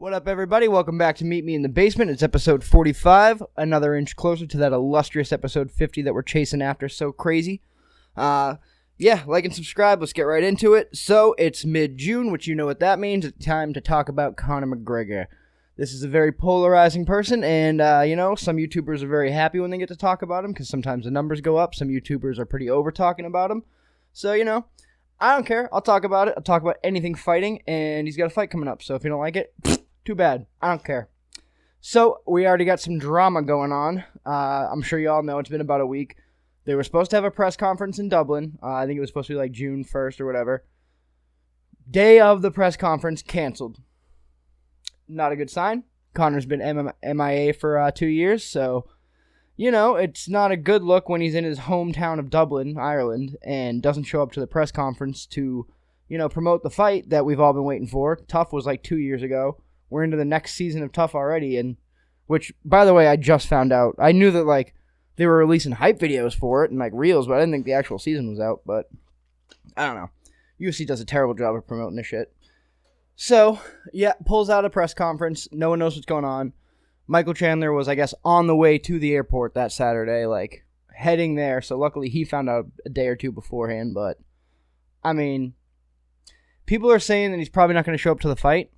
What up, everybody? Welcome back to Meet Me in the Basement. It's episode 45, another inch closer to that illustrious episode 50 that we're chasing after so crazy. Yeah, like and subscribe. Let's get right into it. So, it's mid-June, which you know what that means. It's time to talk about Conor McGregor. This is a very polarizing person, and, some YouTubers are very happy when they get to talk about him, because sometimes the numbers go up. Some YouTubers are pretty over-talking about him. So, I don't care. I'll talk about it. I'll talk about anything fighting, and he's got a fight coming up. So, if you don't like it, too bad. I don't care. So, we already got some drama going on. I'm sure you all know it's been about a week. They were supposed to have a press conference in Dublin. I think it was supposed to be like June 1st or whatever. Day of the press conference, canceled. Not a good sign. Conor's been MIA for 2 years, so, it's not a good look when he's in his hometown of Dublin, Ireland, and doesn't show up to the press conference to, promote the fight that we've all been waiting for. Tough was like 2 years ago. We're into the next season of Tough already, and which, by the way, I just found out. I knew that, they were releasing hype videos for it and, reels, but I didn't think the actual season was out, but I don't know. UFC does a terrible job of promoting this shit. So, yeah, pulls out a press conference. No one knows what's going on. Michael Chandler was, I guess, on the way to the airport that Saturday, heading there, so luckily he found out a day or two beforehand, but, people are saying that he's probably not going to show up to the fight.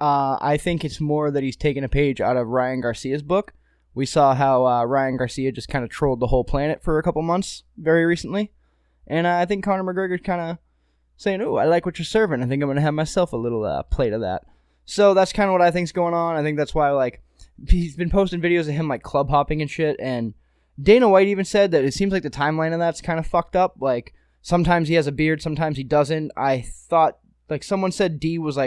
I think it's more that he's taking a page out of Ryan Garcia's book. We saw how Ryan Garcia just kind of trolled the whole planet for a couple months very recently. And I think Conor McGregor's kind of saying, "Ooh, I like what you're serving. I think I'm going to have myself a little plate of that." So that's kind of what I think's going on. I think that's why, he's been posting videos of him, club hopping and shit. And Dana White even said that it seems like the timeline of that's kind of fucked up. Sometimes he has a beard, sometimes he doesn't. I thought, someone said D was,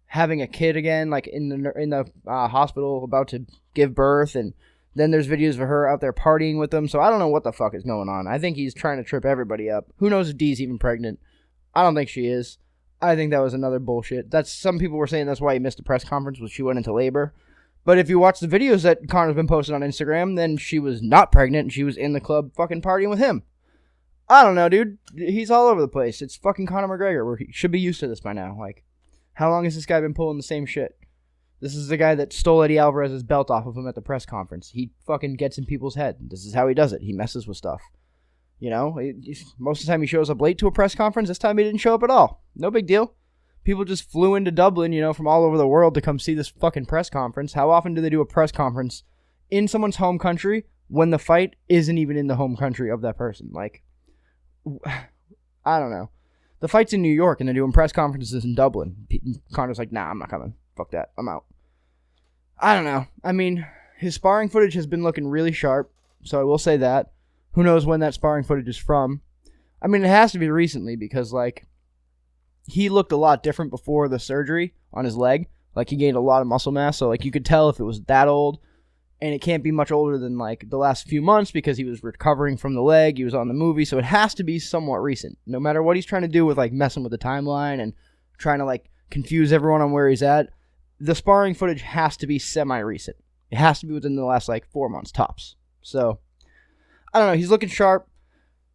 having a kid again, in the hospital about to give birth, and then there's videos of her out there partying with them, so I don't know what the fuck is going on. I think he's trying to trip everybody up. Who knows if Dee's even pregnant? I don't think she is. I think that was another bullshit. Some people were saying that's why he missed the press conference, was she went into labor. But if you watch the videos that Conor's been posting on Instagram, then she was not pregnant, and she was in the club fucking partying with him. I don't know, dude. He's all over the place. It's fucking Conor McGregor. We should be used to this by now. How long has this guy been pulling the same shit? This is the guy that stole Eddie Alvarez's belt off of him at the press conference. He fucking gets in people's head. This is how he does it. He messes with stuff. Most of the time he shows up late to a press conference. This time he didn't show up at all. No big deal. People just flew into Dublin, from all over the world to come see this fucking press conference. How often do they do a press conference in someone's home country when the fight isn't even in the home country of that person? I don't know. The fight's in New York, and they're doing press conferences in Dublin. Conor's like, nah, I'm not coming. Fuck that. I'm out. I don't know. His sparring footage has been looking really sharp, so I will say that. Who knows when that sparring footage is from? It has to be recently, because, he looked a lot different before the surgery on his leg. He gained a lot of muscle mass, so, you could tell if it was that old. And it can't be much older than, the last few months because he was recovering from the leg. He was on the movie, so it has to be somewhat recent. No matter what he's trying to do with, messing with the timeline and trying to, confuse everyone on where he's at, the sparring footage has to be semi-recent. It has to be within the last, 4 months, tops. So, I don't know. He's looking sharp.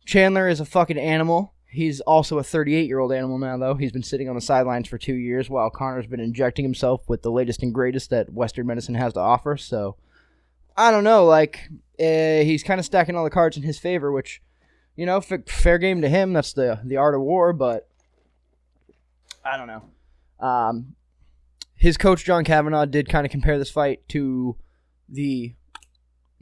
Chandler is a fucking animal. He's also a 38-year-old animal now, though. He's been sitting on the sidelines for 2 years while Conor's been injecting himself with the latest and greatest that Western medicine has to offer, so I don't know, he's kind of stacking all the cards in his favor, which, fair game to him. That's the art of war, but I don't know. His coach, John Kavanagh, did kind of compare this fight to the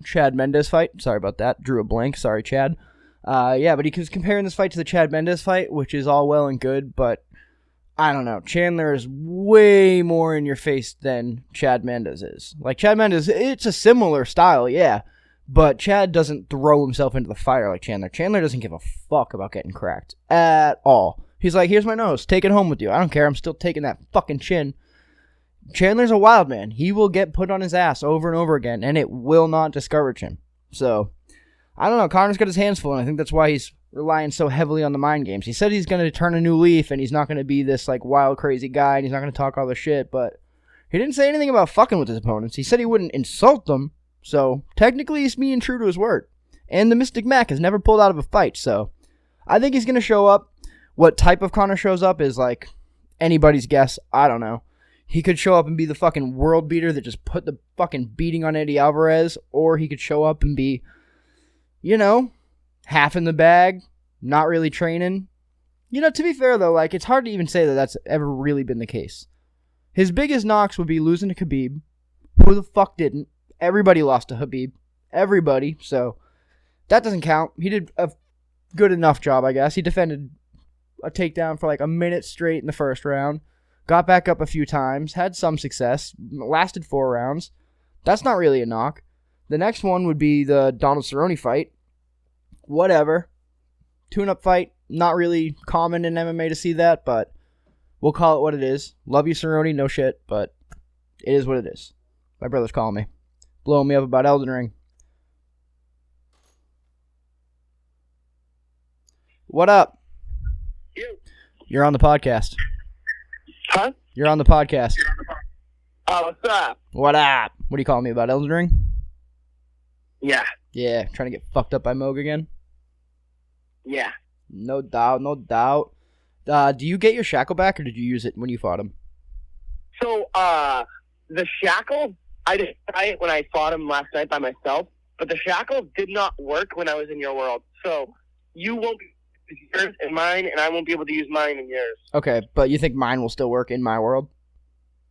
Chad Mendes fight. Sorry about that. Drew a blank. Sorry, Chad. But he was comparing this fight to the Chad Mendes fight, which is all well and good, but I don't know. Chandler is way more in your face than Chad Mendes is. Chad Mendes, it's a similar style, yeah. But Chad doesn't throw himself into the fire like Chandler. Chandler doesn't give a fuck about getting cracked at all. He's like, here's my nose. Take it home with you. I don't care. I'm still taking that fucking chin. Chandler's a wild man. He will get put on his ass over and over again, and it will not discourage him. So, I don't know. Conor's got his hands full, and I think that's why he's relying so heavily on the mind games. He said he's going to turn a new leaf, and he's not going to be this, wild, crazy guy, and he's not going to talk all this shit, but he didn't say anything about fucking with his opponents. He said he wouldn't insult them, so technically he's being true to his word. And the Mystic Mac has never pulled out of a fight, so I think he's going to show up. What type of Conor shows up is, anybody's guess. I don't know. He could show up and be the fucking world beater that just put the fucking beating on Eddie Alvarez, or he could show up and be, half in the bag, not really training. To be fair, though, like, it's hard to even say that that's ever really been the case. His biggest knocks would be losing to Khabib. Who the fuck didn't? Everybody lost to Khabib. Everybody. So, that doesn't count. He did a good enough job, I guess. He defended a takedown for like a minute straight in the first round. Got back up a few times. Had some success. Lasted 4 rounds. That's not really a knock. The next one would be the Donald Cerrone fight. Whatever. Tune-up fight. Not really common in MMA to see that, but we'll call it what it is. Love you, Cerrone. No shit, but it is what it is. My brother's calling me. Blowing me up about Elden Ring. What up? You're on the podcast. Huh? You're on the podcast. Oh, what's up? What up? What are you calling me about, Elden Ring? Yeah. Yeah, trying to get fucked up by Moog again? Yeah. No doubt, no doubt. Do you get your shackle back, or did you use it when you fought him? So, the shackle, I didn't try it when I fought him last night by myself, but the shackle did not work when I was in your world. So, you won't be able to use yours in mine, and I won't be able to use mine in yours. Okay, but you think mine will still work in my world?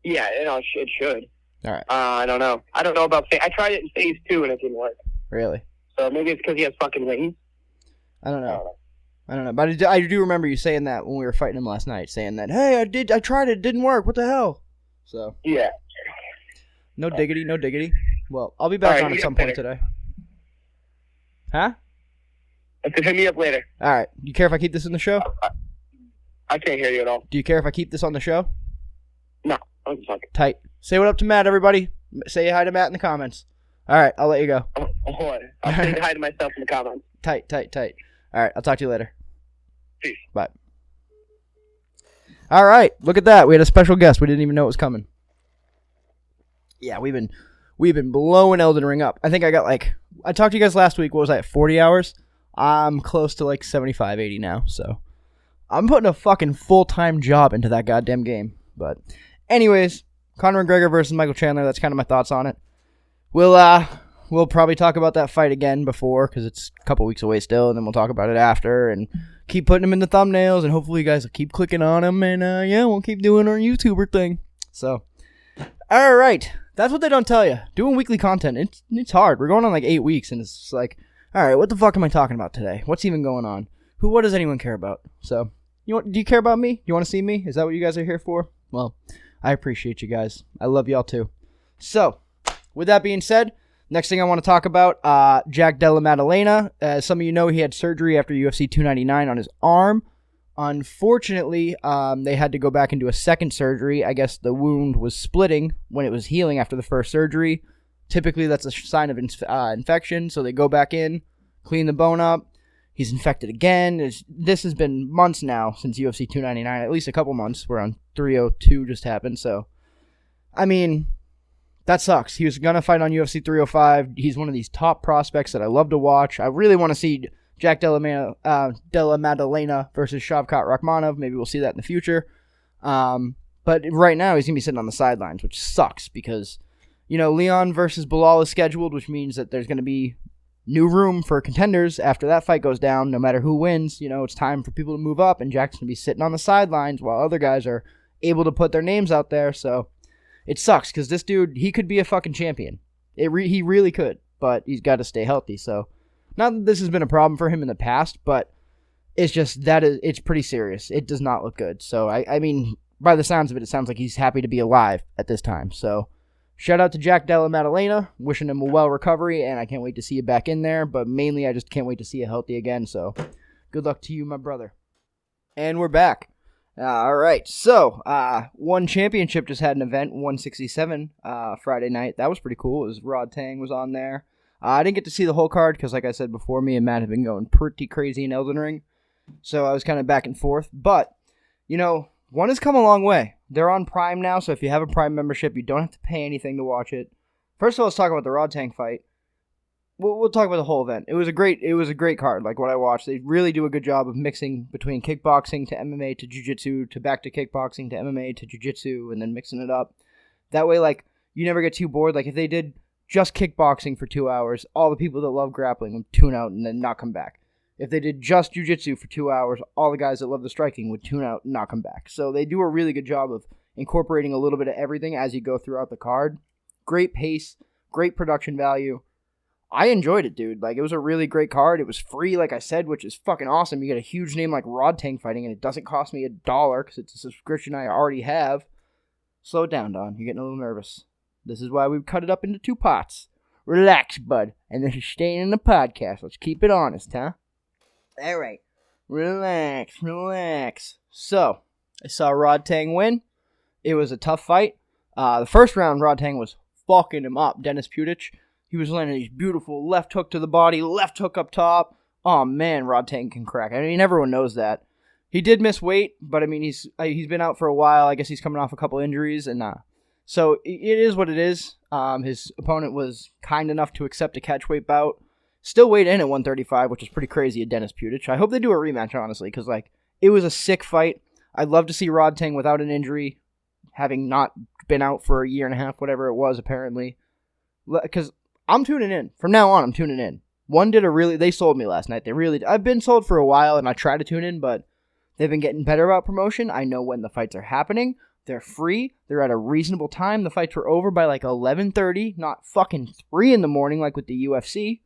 Yeah, it should. All right. I don't know. I don't know about I tried it in phase 2, and it didn't work. Really? So, maybe it's because he has fucking wings. I don't know. But I do remember you saying that when we were fighting him last night, saying that, hey, I tried it, it didn't work, what the hell? So. Yeah. No diggity, no diggity. Well, I'll be back on at some point today. Huh? Hit me up later. Alright. Do you care if I keep this in the show? I can't hear you at all. Do you care if I keep this on the show? No. I'm just talking. Tight. Say what up to Matt, everybody. Say hi to Matt in the comments. Alright, I'll let you go. I'll say hi to myself in the comments. Tight. Alright, I'll talk to you later. Peace. Bye. Alright, look at that. We had a special guest. We didn't even know it was coming. Yeah, we've been blowing Elden Ring up. I think I talked to you guys last week. What was I at, 40 hours? I'm close to like 75, 80 now, so I'm putting a fucking full-time job into that goddamn game. But anyways, Conor McGregor versus Michael Chandler, that's kind of my thoughts on it. We'll probably talk about that fight again before, because it's a couple weeks away still, and then we'll talk about it after, and keep putting them in the thumbnails, and hopefully you guys will keep clicking on them, and we'll keep doing our YouTuber thing. So, alright, that's what they don't tell you. Doing weekly content, it's hard. We're going on like 8 weeks, and it's just like, alright, what the fuck am I talking about today? What's even going on? What does anyone care about? So, do you care about me? You want to see me? Is that what you guys are here for? Well, I appreciate you guys. I love y'all too. So, with that being said, next thing I want to talk about, Jack Della Maddalena. As some of you know, he had surgery after UFC 299 on his arm. Unfortunately, they had to go back and do a second surgery. I guess the wound was splitting when it was healing after the first surgery. Typically, that's a sign of infection, so they go back in, clean the bone up. He's infected again. This has been months now since UFC 299, at least a couple months. We're on 302 just happened, so, I mean, that sucks. He was going to fight on UFC 305. He's one of these top prospects that I love to watch. I really want to see Jack Della Maddalena versus Shavkat Rakhmonov. Maybe we'll see that in the future. But right now, he's going to be sitting on the sidelines, which sucks because, Leon versus Bilal is scheduled, which means that there's going to be new room for contenders after that fight goes down. No matter who wins, it's time for people to move up, and Jack's going to be sitting on the sidelines while other guys are able to put their names out there, so it sucks because this dude, he could be a fucking champion. He really could, but he's got to stay healthy. So, not that this has been a problem for him in the past, but it's just it's pretty serious. It does not look good. So, I mean, by the sounds of it, it sounds like he's happy to be alive at this time. So, shout out to Jack Della Maddalena, wishing him a well recovery, and I can't wait to see you back in there. But mainly, I just can't wait to see you healthy again. So, good luck to you, my brother. And we're back. All right, so One Championship just had an event, 167 Friday night. That was pretty cool. It was Rodtang was on there. I didn't get to see the whole card because, like I said before, me and Matt have been going pretty crazy in Elden Ring. So I was kind of back and forth. But, One has come a long way. They're on Prime now, so if you have a Prime membership, you don't have to pay anything to watch it. First of all, let's talk about the Rodtang fight. we'll talk about the whole event. It was a great card. Like what I watched, they really do a good job of mixing between kickboxing to MMA to jiu-jitsu to back to kickboxing to MMA to jiu-jitsu and then mixing it up. That way, like, you never get too bored. Like if they did just kickboxing for 2 hours, all the people that love grappling would tune out and then not come back. If they did just jiu-jitsu for 2 hours, all the guys that love the striking would tune out and not come back. So they do a really good job of incorporating a little bit of everything as you go throughout the card. Great pace, great production value. I enjoyed it, dude. Like, it was a really great card. It was free, like I said, which is fucking awesome. You get a huge name like Rodtang fighting, and it doesn't cost me $1 because it's a subscription I already have. Slow it down, Don. You're getting a little nervous. This is why we've cut it up into 2 pots. Relax, bud. And this is staying in the podcast. Let's keep it honest, huh? All right. Relax. So, I saw Rodtang win. It was a tough fight. The first round, Rodtang was fucking him up. Dennis Pudich. He was landing these beautiful left hook to the body, left hook up top. Oh, man, Rodtang can crack. I mean, everyone knows that. He did miss weight, but, I mean, he's been out for a while. I guess he's coming off a couple injuries, and so it is what it is. His opponent was kind enough to accept a catchweight bout. Still weighed in at 135, which is pretty crazy at Dennis Pudich. I hope they do a rematch, honestly, because, like, it was a sick fight. I'd love to see Rodtang without an injury, having not been out for a year and a half, whatever it was, apparently. Because I'm tuning in. From now on, I'm tuning in. They sold me last night. I've been sold for a while, and I try to tune in, but they've been getting better about promotion. I know when the fights are happening. They're free. They're at a reasonable time. The fights were over by like 11:30, not fucking 3 in the morning like with the UFC.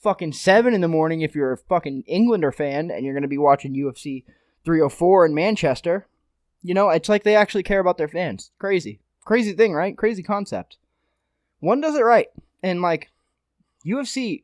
Fucking 7 in the morning if you're a fucking Englander fan and you're going to be watching UFC 304 in Manchester. You know, it's like they actually care about their fans. Crazy. Crazy thing, right? Crazy concept. One does it right. And, like, UFC,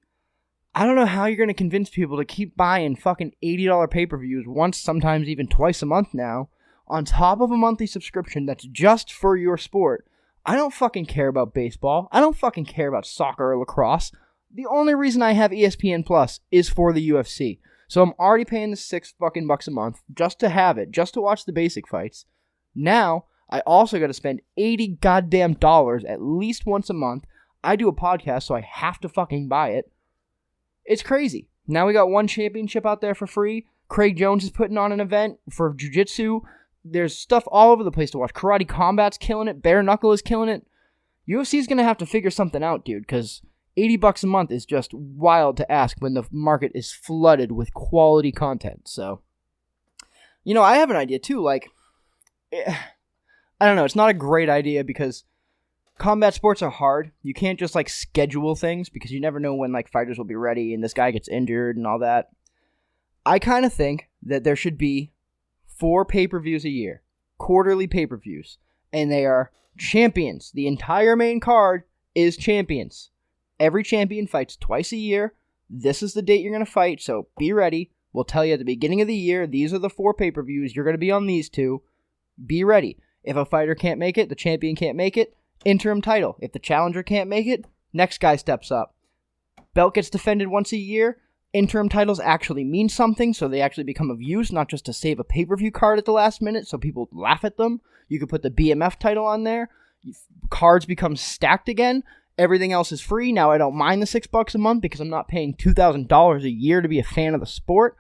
I don't know how you're going to convince people to keep buying fucking $80 pay-per-views once, sometimes even twice a month now, on top of a monthly subscription that's just for your sport. I don't fucking care about baseball. I don't fucking care about soccer or lacrosse. The only reason I have ESPN Plus is for the UFC. So I'm already paying the $6 fucking bucks a month just to have it, just to watch the basic fights. Now, I also got to spend $80 goddamn dollars at least once a month. I do a podcast, so I have to fucking buy it. It's crazy. Now we got one championship out there for free. Craig Jones is putting on an event for jiu-jitsu. There's stuff all over the place to watch. Karate Combat's killing it. Bare Knuckle is killing it. UFC's going to have to figure something out, dude, because $80 a month is just wild to ask when the market is flooded with quality content. So, you know, I have an idea, too. Like, I don't know. It's not a great idea because combat sports are hard. You can't just, like, schedule things because you never know when, like, fighters will be ready and this guy gets injured and all that. I kind of think that there should be 4 pay-per-views a year, quarterly pay-per-views, and they are champions. The entire main card is champions. Every champion fights twice a year. This is the date you're going to fight, so be ready. We'll tell you at the beginning of the year, these are the 4 pay-per-views. You're going to be on these 2. Be ready. If a fighter can't make it, the champion can't make it, interim title. If the challenger can't make it, next guy steps up. Belt gets defended once a year. Interim titles actually mean something, so they actually become of use, not just to save a pay-per-view card at the last minute so people laugh at them. You could put the BMF title on there. Cards become stacked again. Everything else is free. Now I don't mind the $6 a month because I'm not paying $2,000 a year to be a fan of the sport.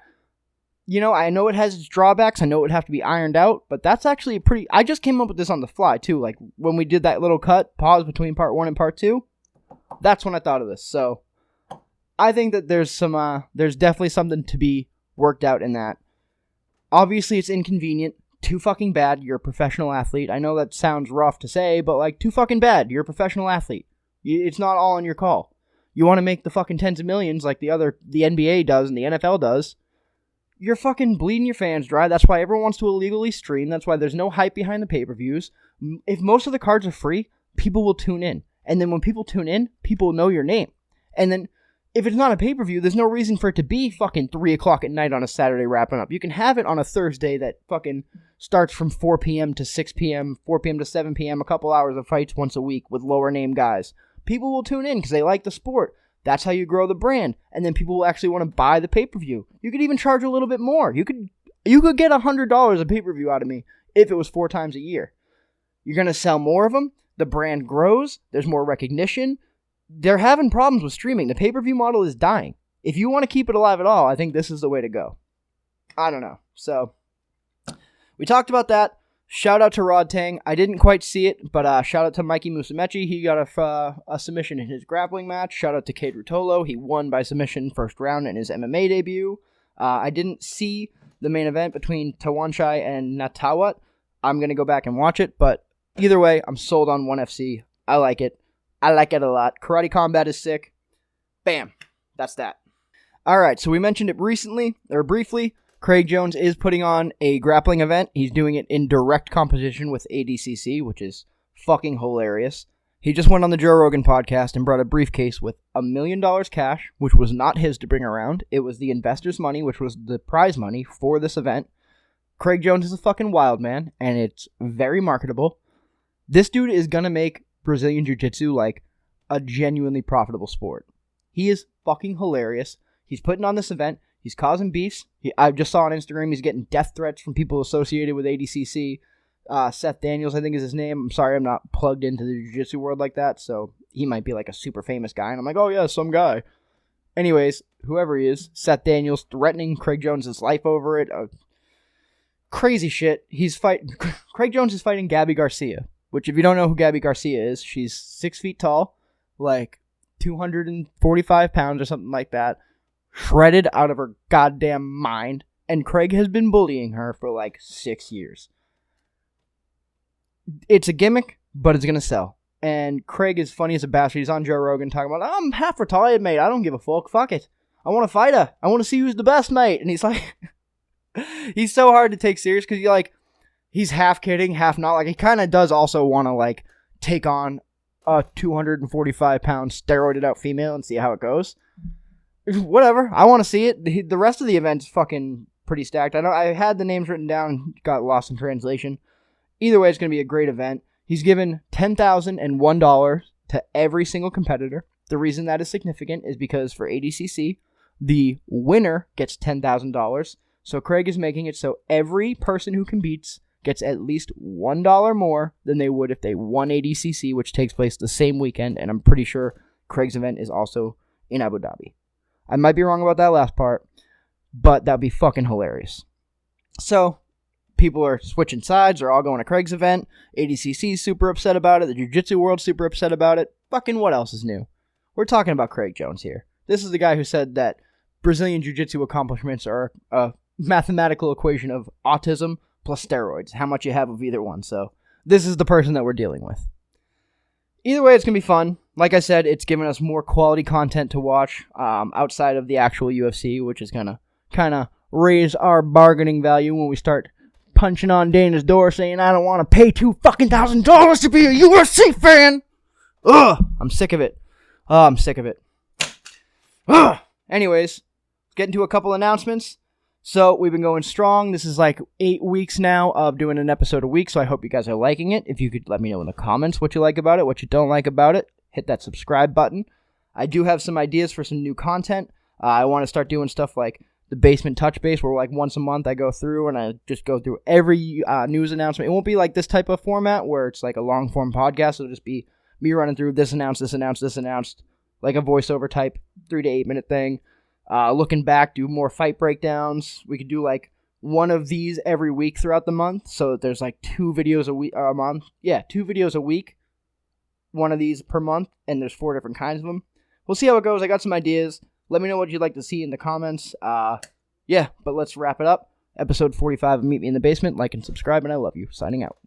You know, I know it has its drawbacks. I know it would have to be ironed out, but that's actually I just came up with this on the fly, too. Like, when we did that little pause between part 1 and part 2, that's when I thought of this. So, I think that there's definitely something to be worked out in that. Obviously, it's inconvenient. Too fucking bad. You're a professional athlete. I know that sounds rough to say, but, like, too fucking bad. You're a professional athlete. It's not all on your call. You want to make the fucking tens of millions like the NBA does and the NFL does. You're fucking bleeding your fans dry. That's why everyone wants to illegally stream. That's why there's no hype behind the pay-per-views. If most of the cards are free, people will tune in. And then when people tune in, people know your name. And then if it's not a pay-per-view, there's no reason for it to be fucking 3 o'clock at night on a Saturday wrapping up. You can have it on a Thursday that fucking starts from 4 p.m. to 6 p.m., 4 p.m. to 7 p.m., a couple hours of fights once a week with lower name guys. People will tune in because they like the sport. That's how you grow the brand. And then people will actually want to buy the pay-per-view. You could even charge a little bit more. You could get $100 a pay-per-view out of me if it was 4 times a year. You're going to sell more of them. The brand grows. There's more recognition. they're having problems with streaming. The pay-per-view model is dying. If you want to keep it alive at all, I think this is the way to go. I don't know. So, we talked about that. Shout out to Rodtang. I didn't quite see it, but shout out to Mikey Musumeci. He got a submission in his grappling match. Shout out to Kade Rutolo. He won by submission first round in his MMA debut. I didn't see the main event between Tawanchai and Natawat. I'm going to go back and watch it, but either way, I'm sold on 1FC. I like it. I like it a lot. Karate Combat is sick. Bam. That's that. Alright, so we mentioned it briefly. Craig Jones is putting on a grappling event. He's doing it in direct competition with ADCC, which is fucking hilarious. He just went on the Joe Rogan podcast and brought a briefcase with $1 million cash, which was not his to bring around. It was the investors' money, which was the prize money for this event. Craig Jones is a fucking wild man, and it's very marketable. This dude is gonna make Brazilian Jiu-Jitsu like a genuinely profitable sport. He is fucking hilarious. He's putting on this event. He's causing beefs. I just saw on Instagram he's getting death threats from people associated with ADCC. Seth Daniels, I think is his name. I'm sorry, I'm not plugged into the jiu-jitsu world like that, so he might be like a super famous guy. And I'm like, oh yeah, some guy. Anyways, whoever he is, Seth Daniels threatening Craig Jones' life over it. Crazy shit. Craig Jones is fighting Gabby Garcia, which if you don't know who Gabby Garcia is, she's 6 feet tall, like 245 pounds or something like that. Shredded out of her goddamn mind, and Craig has been bullying her for like 6 years. It's a gimmick, but it's gonna sell. And Craig is funny as a bastard. He's on Joe Rogan talking about, I'm half retired, mate. I don't give a fuck. Fuck it. I want to fight her. I want to see who's the best, mate. And he's like, he's so hard to take serious because he's half kidding, half not. Like, he kind of does also want to like take on a 245-pound steroided out female and see how it goes. Whatever. I want to see it. The rest of the event's fucking pretty stacked. I know I had the names written down, got lost in translation. Either way, it's going to be a great event. He's given $10,001 to every single competitor. The reason that is significant is because for ADCC, the winner gets $10,000. So Craig is making it so every person who competes gets at least $1 more than they would if they won ADCC, which takes place the same weekend. And I'm pretty sure Craig's event is also in Abu Dhabi. I might be wrong about that last part, but that'd be fucking hilarious. So, people are switching sides. They're all going to Craig's event. ADCC's super upset about it. The Jiu-Jitsu world's super upset about it. Fucking what else is new? We're talking about Craig Jones here. This is the guy who said that Brazilian Jiu-Jitsu accomplishments are a mathematical equation of autism plus steroids. How much you have of either one. So, this is the person that we're dealing with. Either way, it's going to be fun. Like I said, it's given us more quality content to watch outside of the actual UFC, which is going to kind of raise our bargaining value when we start punching on Dana's door saying, I don't want to pay $2,000 to be a UFC fan. Ugh, I'm sick of it. I'm sick of it. Ugh. Anyways, get into a couple announcements. So, we've been going strong. This is like 8 weeks now of doing an episode a week, so I hope you guys are liking it. If you could let me know in the comments what you like about it, what you don't like about it, hit that subscribe button. I do have some ideas for some new content. I want to start doing stuff like the Basement Touch Base, where like once a month I go through and I just go through every news announcement. It won't be like this type of format where it's like a long-form podcast. It'll just be me running through this announced, like a voiceover type 3 to 8 minute thing. Looking back, do more fight breakdowns. We could do like one of these every week throughout the month, so that there's like 2 videos a month. Yeah, 2 videos a week. One of these per month, and there's 4 different kinds of them. We'll see how it goes. I got some ideas. Let me know what you'd like to see in the comments. Yeah, but let's wrap it up. Episode 45 of Meet Me in the Basement. Like and subscribe, and I love you. Signing out.